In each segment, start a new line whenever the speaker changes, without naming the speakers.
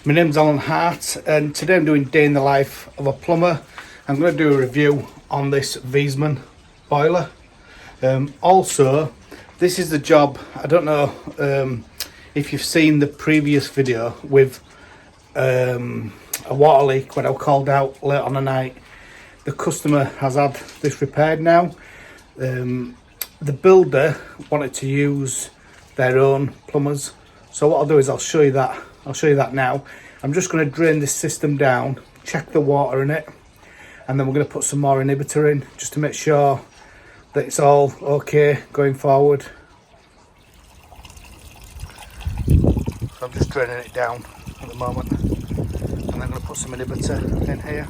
My name's Alan Hart, and today I'm doing day in the life of a plumber. I'm going to do a review on this Wiesmann boiler. Also, this is the job, I don't know if you've seen the previous video with a water leak when I called out late on the night. The customer has had this repaired now. The builder wanted to use their own plumbers, so what I'll do is I'll show you that now. I'm just going to drain this system down, check the water in it, and then we're going to put some more inhibitor in just to make sure that it's all okay going forward. So I'm just draining it down at the moment, and I'm going to put some inhibitor in here.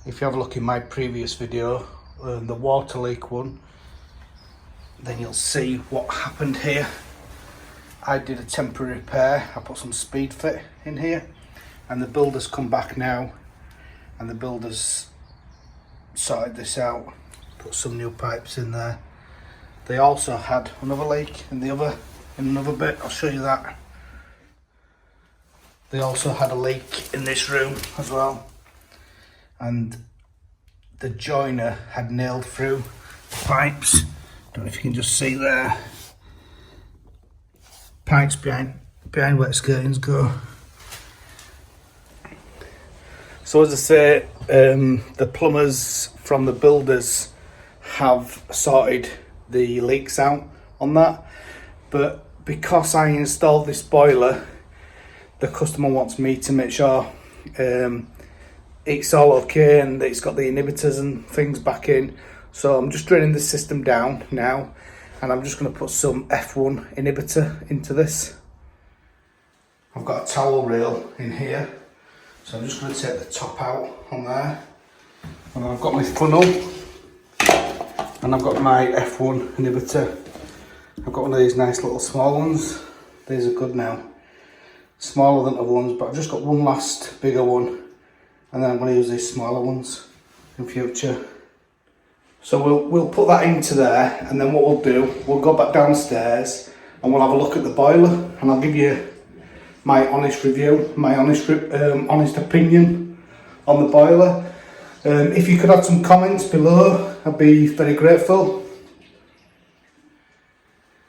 If you have a look in my previous video, the water leak one, then you'll see what happened here. I did a temporary repair. I put some speed fit in here, and the builder's come back now, and the builder's sorted this out, put some new pipes in there. They also had another leak in another bit. I'll show you that. They also had a leak in this room as well, and the joiner had nailed through the pipes. Don't know if you can just see there. Pipes behind where skirtings go. So as I say, the plumbers from the builders have sorted the leaks out on that, but because I installed this boiler, the customer wants me to make sure it's all okay and it's got the inhibitors and things back in. So I'm just draining the system down now, and I'm just going to put some F1 inhibitor into this. I've got a towel rail in here, so I'm just going to take the top out on there, and I've got my funnel, and I've got my F1 inhibitor. I've got one of these nice little small ones. These are good now, smaller than other ones, but I've just got one last bigger one, and then I'm going to use these smaller ones in future. So we'll put that into there, and then what we'll do, we'll go back downstairs and we'll have a look at the boiler, and I'll give you my honest review, my honest opinion on the boiler. If you could add some comments below, I'd be very grateful.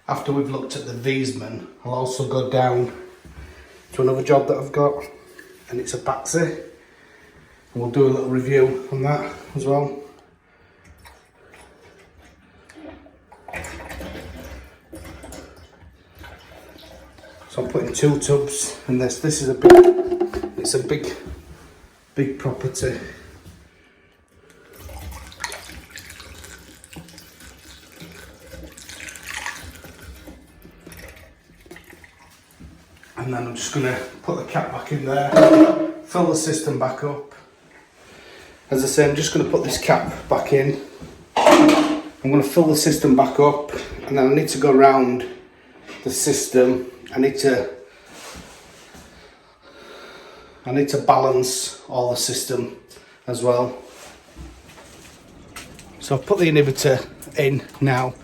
After we've looked at the Wiesmann, I'll also go down to another job that I've got, and it's a Baxi, and we'll do a little review on that as well. So I'm putting 2 tubs in this. This is a big property. And then I'm just going to put the cap back in there, fill the system back up. As I say, I'm just going to put this cap back in. I'm going to fill the system back up, and then I need to go around the system. I need to balance all the system as well. So I've put the inhibitor in now,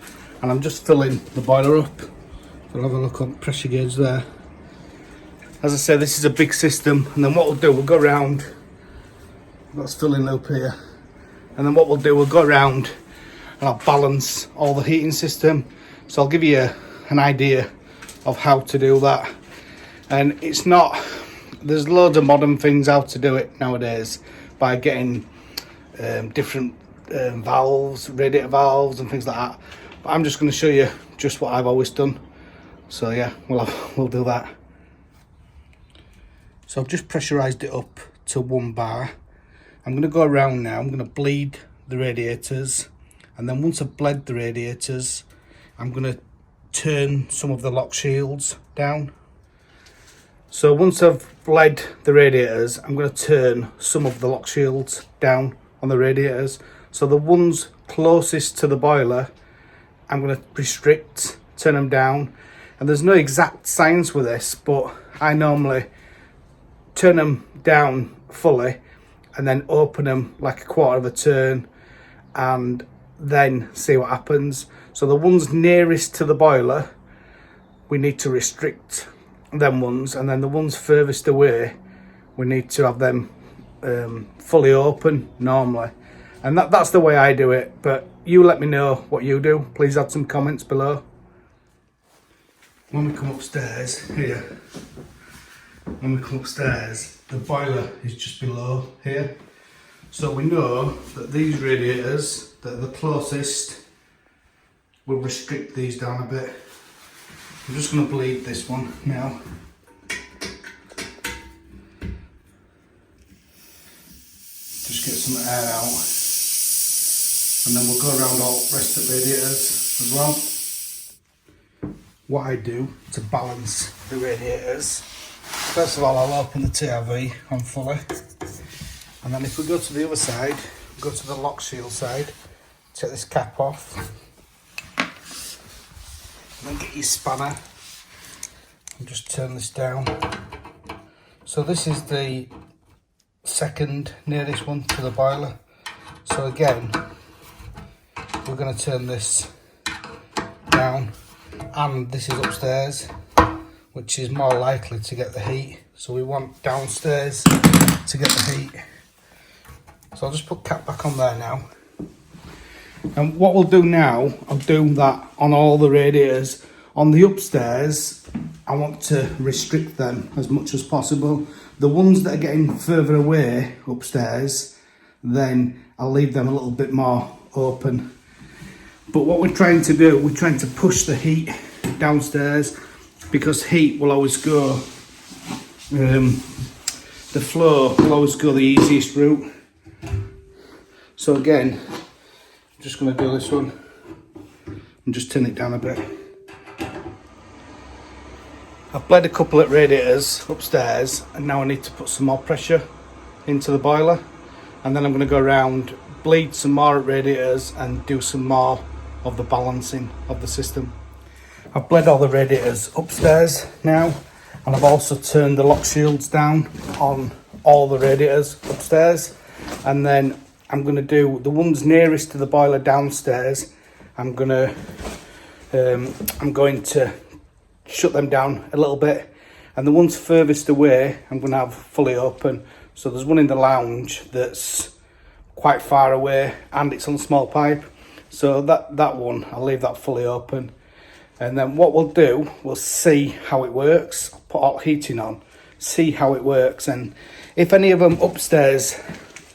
and I'm just filling the boiler up. We'll have a look on the pressure gauge there. As I say, this is a big system, and then what we'll do, we'll go around. That's filling up here, and then what we'll do, we'll go around and I'll balance all the heating system. So I'll give you an idea of how to do that. And it's not, there's loads of modern things how to do it nowadays by getting different valves, radiator valves and things like that. But I'm just going to show you just what I've always done. So yeah, we'll do that. So I've just pressurized it up to 1 bar. I'm going to go around now. I'm going to bleed the radiators, and then once I've bled the radiators, I'm going to turn some of the lock shields down. So once I've bled the radiators, I'm going to turn some of the lock shields down on the radiators. So the ones closest to the boiler, I'm going to restrict, turn them down. And there's no exact science with this, but I normally turn them down fully and then open them like a quarter of a turn and then see what happens. So the ones nearest to the boiler, we need to restrict them ones, and then the ones furthest away, we need to have them fully open normally. And that's the way I do it, but you let me know what you do. Please add some comments below. When we come upstairs here, the boiler is just below here. So we know that these radiators that are the closest will restrict these down a bit. I'm just going to bleed this one now. Just get some air out. And then we'll go around all the rest of the radiators as well. What I do to balance the radiators, first of all I'll open the TRV on fully. And then if we go to the other side, go to the lock shield side, take this cap off. And then get your spanner and just turn this down. So this is the second nearest one to the boiler. So again, we're going to turn this down, and this is upstairs, which is more likely to get the heat. So we want downstairs to get the heat. So I'll just put cap back on there now. And what we'll do now, I'll do that on all the radiators. On the upstairs, I want to restrict them as much as possible. The ones that are getting further away upstairs, then I'll leave them a little bit more open. But what we're trying to do, we're trying to push the heat downstairs, because heat will always go, the flow will always go the easiest route. So again, I'm just going to do this one and just turn it down a bit. I've bled a couple of radiators upstairs, and now I need to put some more pressure into the boiler, and then I'm going to go around, bleed some more radiators and do some more of the balancing of the system. I've bled all the radiators upstairs now, and I've also turned the lock shields down on all the radiators upstairs, and then I'm going to do the ones nearest to the boiler downstairs. I'm going to shut them down a little bit, and the ones furthest away I'm going to have fully open. So there's one in the lounge that's quite far away, and it's on small pipe, so that one I'll leave that fully open. And then what we'll do, we'll see how it works. I'll put hot heating on, see how it works, and if any of them upstairs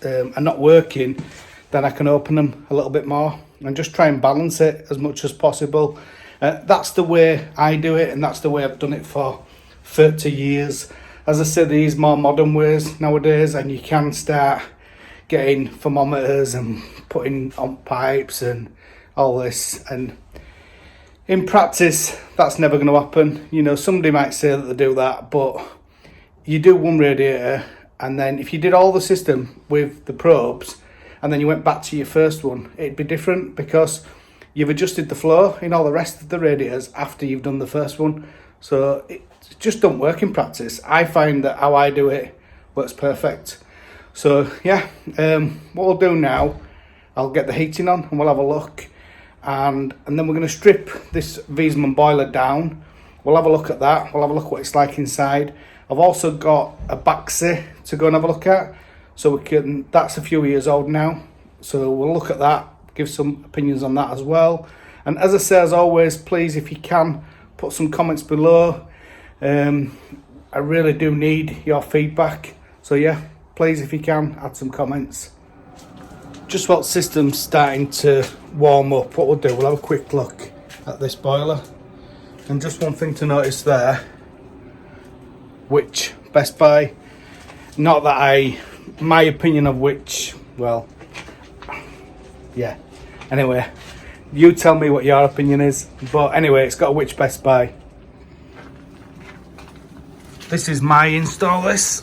are not working, then I can open them a little bit more and just try and balance it as much as possible. That's the way I do it, and that's the way I've done it for 30 years. As I said, these more modern ways nowadays, and you can start getting thermometers and putting on pipes and all this, and in practice that's never going to happen. You know, somebody might say that they do that, but you do one radiator, and then if you did all the system with the probes and then you went back to your first one, it'd be different, because you've adjusted the flow in all the rest of the radiators after you've done the first one. So it just don't work in practice. I find that how I do it works perfect. So yeah, what we'll do now, I'll get the heating on and we'll have a look, and then we're going to strip this Wiesmann boiler down. We'll have a look at that, we'll have a look what it's like inside. I've also got a Baxi to go and have a look at, so we can, that's a few years old now, so we'll look at that, give some opinions on that as well. And as I say, as always, please, if you can, put some comments below. I really do need your feedback, so yeah, please, if you can, add some comments. Just while the system's starting to warm up, what we'll do, we'll have a quick look at this boiler. And just one thing to notice there, which Best Buy, not that my opinion of which, well, yeah, anyway, you tell me what your opinion is, but anyway, it's got a which Best Buy. This is my install, this.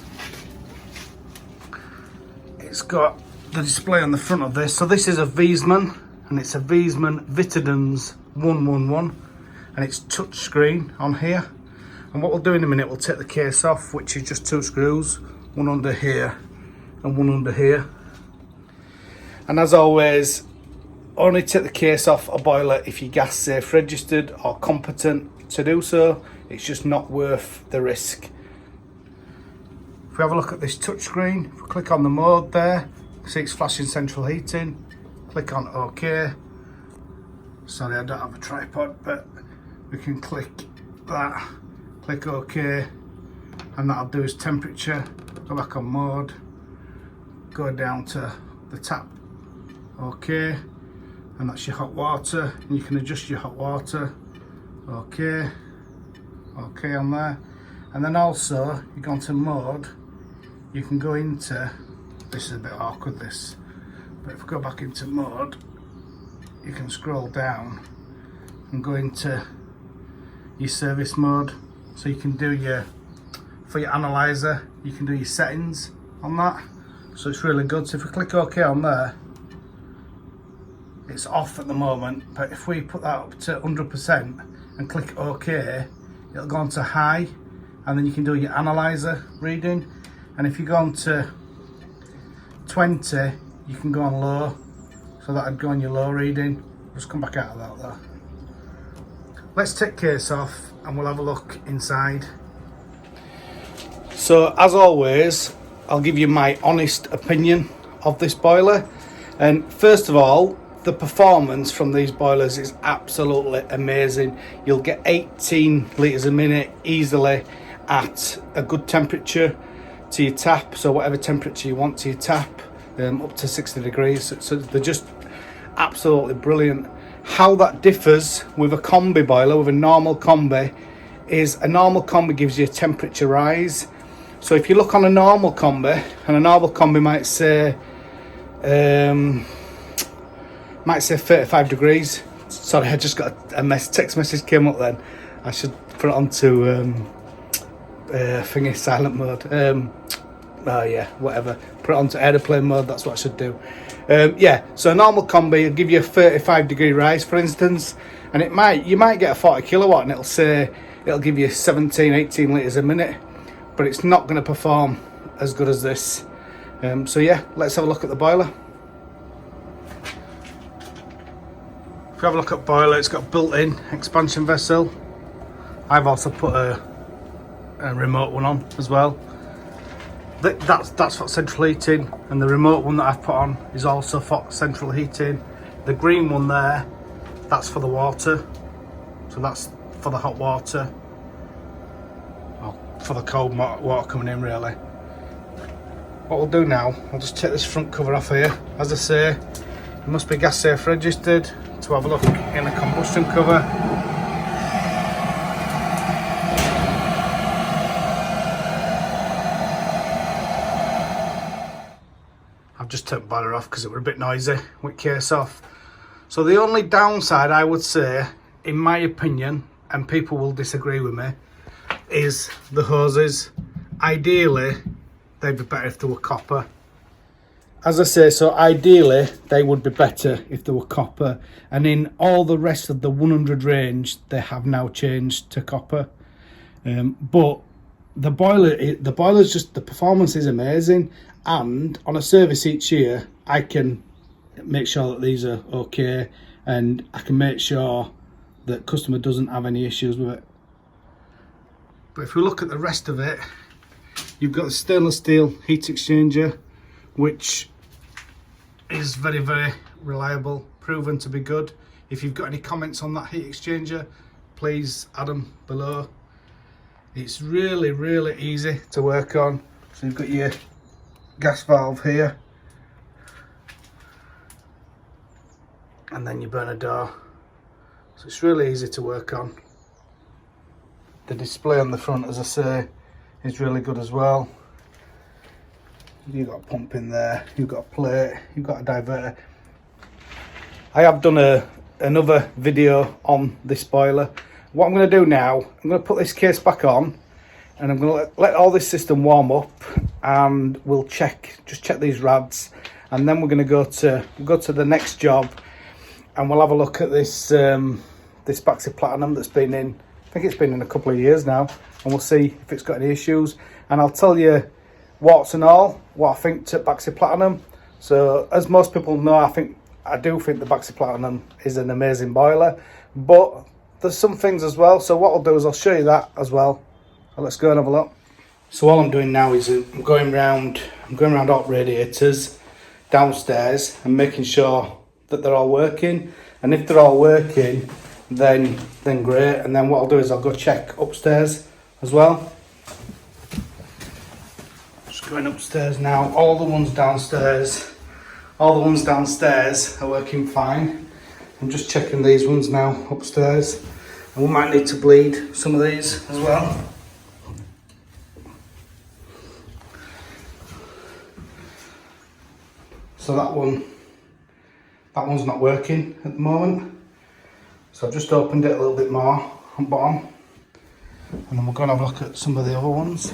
It's got the display on the front of this. So this is a Wiesmann, and it's a Wiesmann Vitadens 111, and it's touch screen on here. And what we'll do in a minute, we'll take the case off, which is just 2 screws, one under here and one under here. And as always, only take the case off a boiler if you're gas safe registered or competent, to do so. It's just not worth the risk. If we have a look at this touchscreen, if we click on the mode there, see it's flashing central heating. Click on OK. Sorry, I don't have a tripod, but we can click that, click OK, and that'll do his temperature. Go back on mode, go down to the tap, OK, and that's your hot water, and you can adjust your hot water, OK, OK on there. And then also, you go into mode, you can go into, this is a bit awkward this, but if we go back into mode, you can scroll down and go into your service mode, so you can do for your analyzer, you can do your settings on that, so it's really good. So if we click OK on there, it's off at the moment, but if we put that up to 100% and click OK, it'll go on to high, and then you can do your analyzer reading. And if you go on to 20, you can go on low, so that'd go on your low reading. Just come back out of that there. Let's take case off and we'll have a look inside. So as always, I'll give you my honest opinion of this boiler. And first of all, the performance from these boilers is absolutely amazing. You'll get 18 litres a minute easily at a good temperature to your tap, so whatever temperature you want to your tap, up to 60 degrees. So they're just absolutely brilliant. How that differs with a combi boiler, with a normal combi, is a normal combi gives you a temperature rise. So if you look on a normal combi, and a normal combi might say 35 degrees. Sorry, I just got a text message came up then. I should put it onto thingy silent mode. Oh yeah, whatever. Put it onto airplane mode. That's what I should do. Yeah. So a normal combi will give you a 35 degree rise, for instance, and you might get a 40 kilowatt, and it'll give you 17, 18 litres a minute, but it's not going to perform as good as this. So yeah, let's have a look at the boiler. If you have a look at boiler, it's got a built-in expansion vessel. I've also put a remote one on as well. That's for central heating, and the remote one that I've put on is also for central heating. The green one there, that's for the water, so that's for the hot water, or for the cold water coming in really. What we'll do now, I'll just take this front cover off here. As I say, it must be gas safe registered to have a look in the combustion cover. I've just turned the boiler off because it was a bit noisy with case off. So the only downside I would say, in my opinion, and people will disagree with me, is the hoses. Ideally, they'd be better if they were copper. As I say, so ideally they would be better if they were copper, and in all the rest of the 100 range they have now changed to copper. But the boiler's just, the performance is amazing, and on a service each year I can make sure that these are okay, and I can make sure that customer doesn't have any issues with it. But if we look at the rest of it, you've got the stainless steel heat exchanger, which is very, very reliable, proven to be good. If you've got any comments on that heat exchanger, please add them below. It's really, really easy to work on. So you've got your gas valve here, and then your burner door. So it's really easy to work on. The display on the front, as I say, is really good as well. You've got a pump in there, you've got a plate, you've got a diverter. I have done another video on this boiler. What I'm going to do now, I'm going to put this case back on, and I'm going to let all this system warm up, and we'll just check these rads, and then we're going to go to the next job, and we'll have a look at this this Baxi Platinum that's been in, I think it's been in a couple of years now, and we'll see if it's got any issues, and I'll tell you warts and all what I think to Baxi Platinum. So as most people know, I do think the Baxi Platinum is an amazing boiler, but there's some things as well. So what I'll do is I'll show you that as well. So let's go and have a look. So all I'm doing now is I'm going around all radiators downstairs and making sure that they're all working. And if they're all working, then great. And then what I'll do is I'll go check upstairs as well. Just going upstairs now. All the ones downstairs are working fine. I'm just checking these ones now upstairs, and we might need to bleed some of these as well. So that one's not working at the moment. So I've just opened it a little bit more on bottom, and then we're going to have a look at some of the other ones.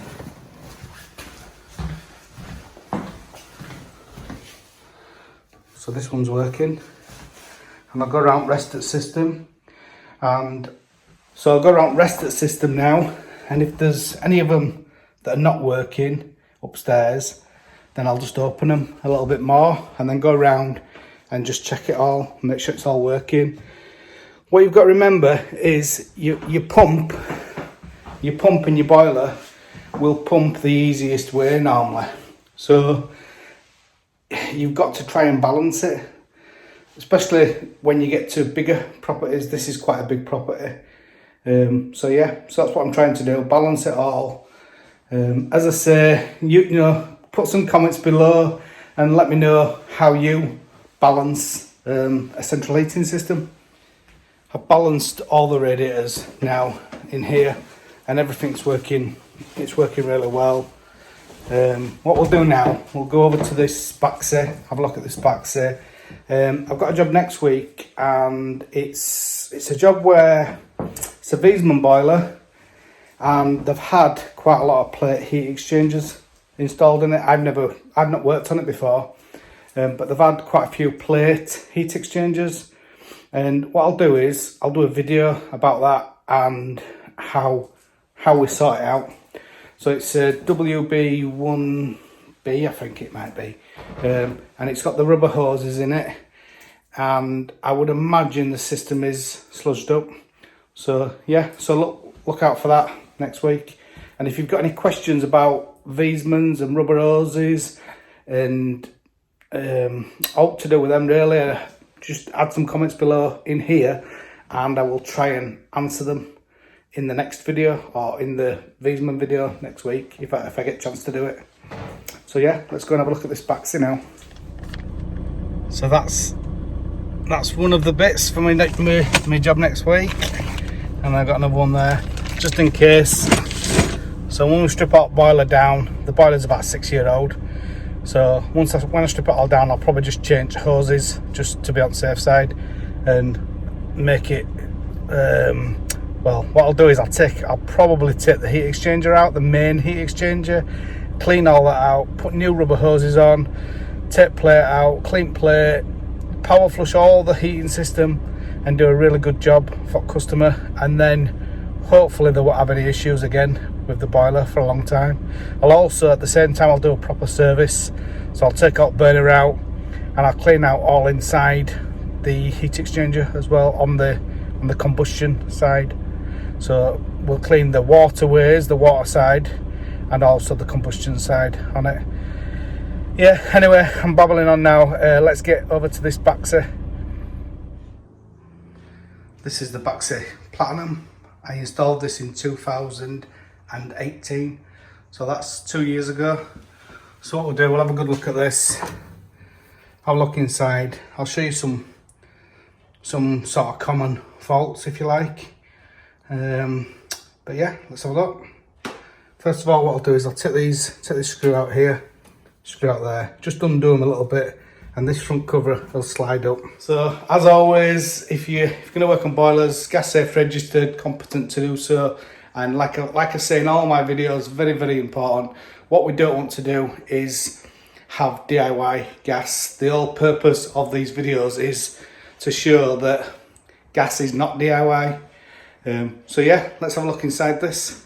So this one's working, and I'll go around rest at system, and so I'll go around rest at system now, and if there's any of them that are not working upstairs, then I'll just open them a little bit more and then go around and just check it all, make sure it's all working. What you've got to remember is your pump and your boiler will pump the easiest way normally. So you've got to try and balance it, especially when you get to bigger properties. This is quite a big property. So that's what I'm trying to do, balance it all. As I say, you know, put some comments below and let me know how you balance a central heating system. I've balanced all the radiators now in here, and everything's working. It's working really well. What we'll do now, we'll go over to this baxi, have a look at this baxi. I've got a job next week, and it's a job where it's a Wiesmann boiler, and they've had quite a lot of plate heat exchangers installed in it. I've not worked on it before, but they've had quite a few plate heat exchangers. And what I'll do is I'll do a video about that and how we sort it out. So it's a WB1B, I think it might be, and it's got the rubber hoses in it, and I would imagine the system is sludged up. So yeah, so look out for that next week. And if you've got any questions about Wiesmanns and rubber hoses and all to do with them really, just add some comments below in here, and I will try and answer them in the next video, or in the Wiesmann video next week, if I get a chance to do it. So yeah, let's go and have a look at this baxi now. So that's one of the bits for my job next week, and I've got another one there just in case. So when we strip our boiler down, the boiler's about 6 years old. So when I strip it all down, I'll probably just change hoses just to be on the safe side and make it. Well, what I'll do is I'll probably take the heat exchanger out, the main heat exchanger, clean all that out, put new rubber hoses on, take plate out, clean plate, power flush all the heating system, and do a really good job for customer. And then hopefully they won't have any issues again with the boiler for a long time. I'll also, at the same time, I'll do a proper service. So I'll take out burner out, and I'll clean out all inside the heat exchanger as well on the combustion side. So we'll clean the waterways, the water side, and also the combustion side on it. Yeah, anyway, I'm babbling on now. Let's get over to this baxi. This is the baxi Platinum. I installed this in 2018, so that's 2 years ago. So what we'll do, we'll have a good look at this, have a look inside. I'll show you some sort of common faults, if you like. But yeah, let's have a look. First of all, what I'll do is I'll take this screw out here, screw out there, just undo them a little bit, and this front cover will slide up. So as always, if you're going to work on boilers, gas safe registered, competent to do so. And like I say in all my videos, very, very important, what we don't want to do is have DIY gas. The whole purpose of these videos is to show that gas is not DIY. So yeah, let's have a look inside this.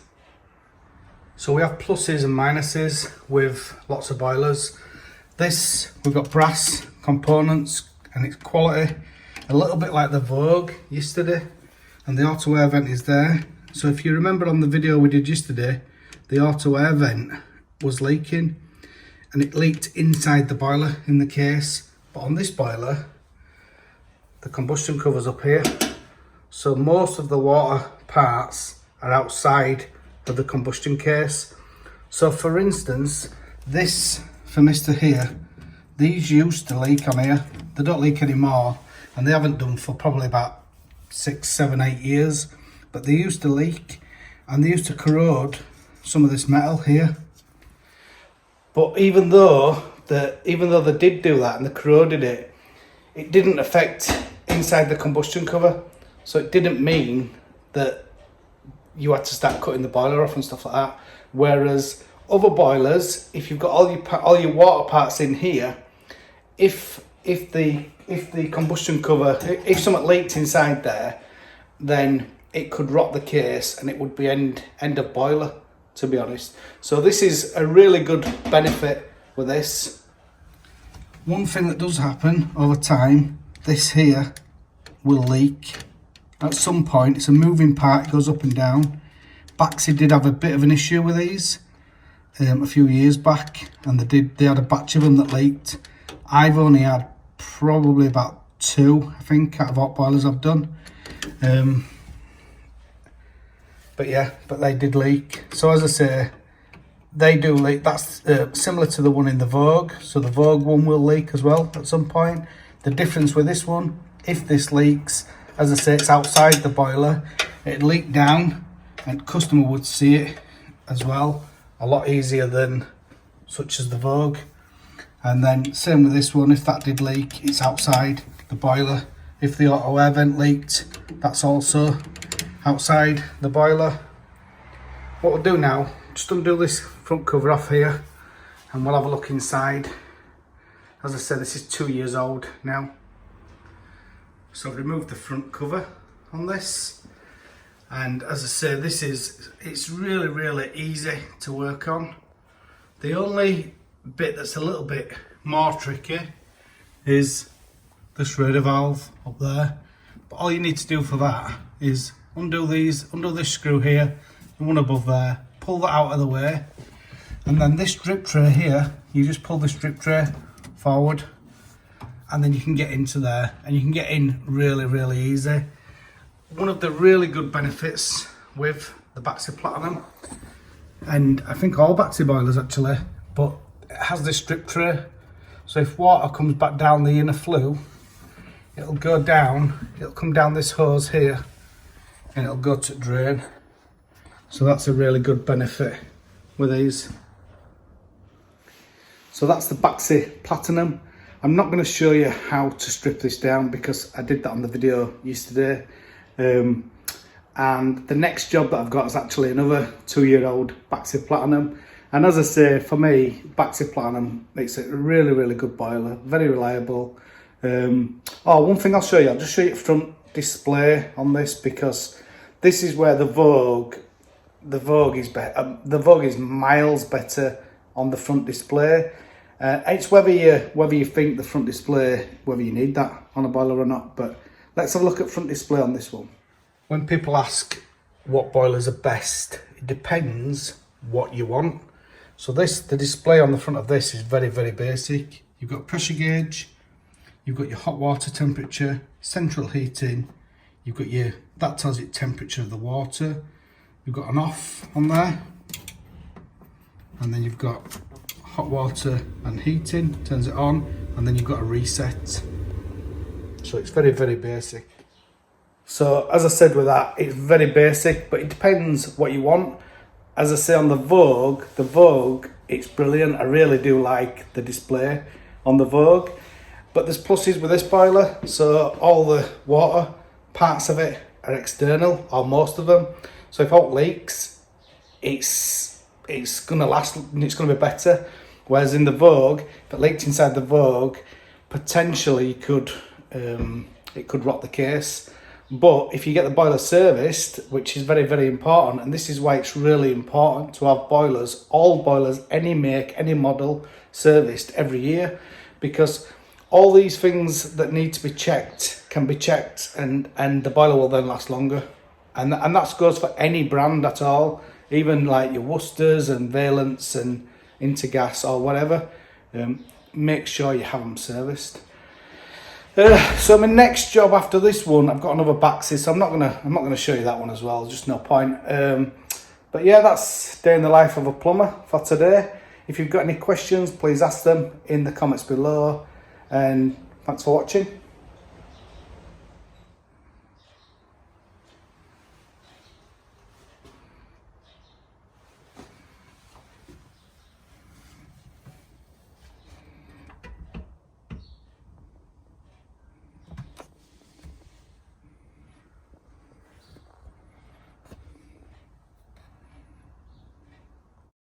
So we have pluses and minuses with lots of boilers. This, we've got brass components and it's quality, a little bit like the Vogue yesterday. and the auto air vent is there. So if you remember on the video we did yesterday, the auto air vent was leaking, and it leaked inside the boiler in the case. But on this boiler, the combustion cover's up here, so most of the water parts are outside of the combustion case. So for instance, this thermistor here, these used to leak on here. They don't leak anymore, and they haven't done for probably about 6, 7, 8 years. But they used to leak, and they used to corrode some of this metal here. But even though they did do that and they corroded it, it didn't affect inside the combustion cover. So it didn't mean that you had to start cutting the boiler off and stuff like that. Whereas other boilers, if you've got all your water parts in here, if the combustion cover, if something leaked inside there, then it could rot the case and it would be end of boiler, to be honest. So this is a really good benefit with this. One thing that does happen over time, this here will leak at some point. It's a moving part, it goes up and down. Baxi did have a bit of an issue with these a few years back, and they had a batch of them that leaked. I've only had probably about 2, I think, out of hot boilers I've done. But they did leak. So as I say, they do leak. That's similar to the one in the Vogue. So the Vogue one will leak as well at some point. The difference with this one, if this leaks, as I say, it's outside the boiler, it'd leak down and customer would see it as well, a lot easier than such as the Vogue. And then same with this one, if that did leak, it's outside the boiler. If the auto air vent leaked, that's also outside the boiler. What we'll do now, just undo this front cover off here and we'll have a look inside. As I said, this is 2 years old now. So I've removed the front cover on this, and as I say, it's really easy to work on. The only bit that's a little bit more tricky is this radar valve up there, but all you need to do for that is undo this screw here and one above there, pull that out of the way, and then this drip tray here, you just pull this drip tray forward and then you can get into there, and you can get in really easy. One of the really good benefits with the Baxi Platinum, and I think all Baxi boilers actually, but it has this drip tray, so if water comes back down the inner flue, it'll go down, it'll come down this hose here and it'll go to drain. So that's a really good benefit with these. So that's the Baxi Platinum. I'm not going to show you how to strip this down because I did that on the video yesterday. And the next job that I've got is actually another 2-year-old Baxi Platinum. And as I say, for me, Baxi Platinum makes it a really good boiler, very reliable. One thing I'll show you, I'll just show you the front display on this, because this is where the Vogue is better. The Vogue is miles better on the front display. It's whether you think the front display, whether you need that on a boiler or not. But let's have a look at front display on this one. When people ask what boilers are best, it depends what you want. So the display on the front of this is very basic. You've got pressure gauge, you've got your hot water temperature, central heating, that tells you the temperature of the water. You've got an off on there, and then you've got hot water and heating, turns it on, and then you've got a reset. So it's very basic. So as I said with that, it's very basic, but it depends what you want. As I say on the Vogue, it's brilliant. I really do like the display on the Vogue. But there's pluses with this boiler. So all the water parts of it are external, or most of them. So if it leaks, it's gonna last and it's gonna be better. Whereas in the Vogue, if it leaked inside the Vogue, potentially it could rot the case. But if you get the boiler serviced, which is very important, and this is why it's really important to have boilers, all boilers, any make, any model, serviced every year, because all these things that need to be checked can be checked, and the boiler will then last longer. and that goes for any brand at all, even like your Worcesters and Valents and Intergas or whatever. Make sure you have them serviced. So my next job after this one, I've got another backseat, so I'm not gonna show you that one as well. Just no point. But yeah, that's day in the life of a plumber for today. If you've got any questions, please ask them in the comments below. And thanks for watching.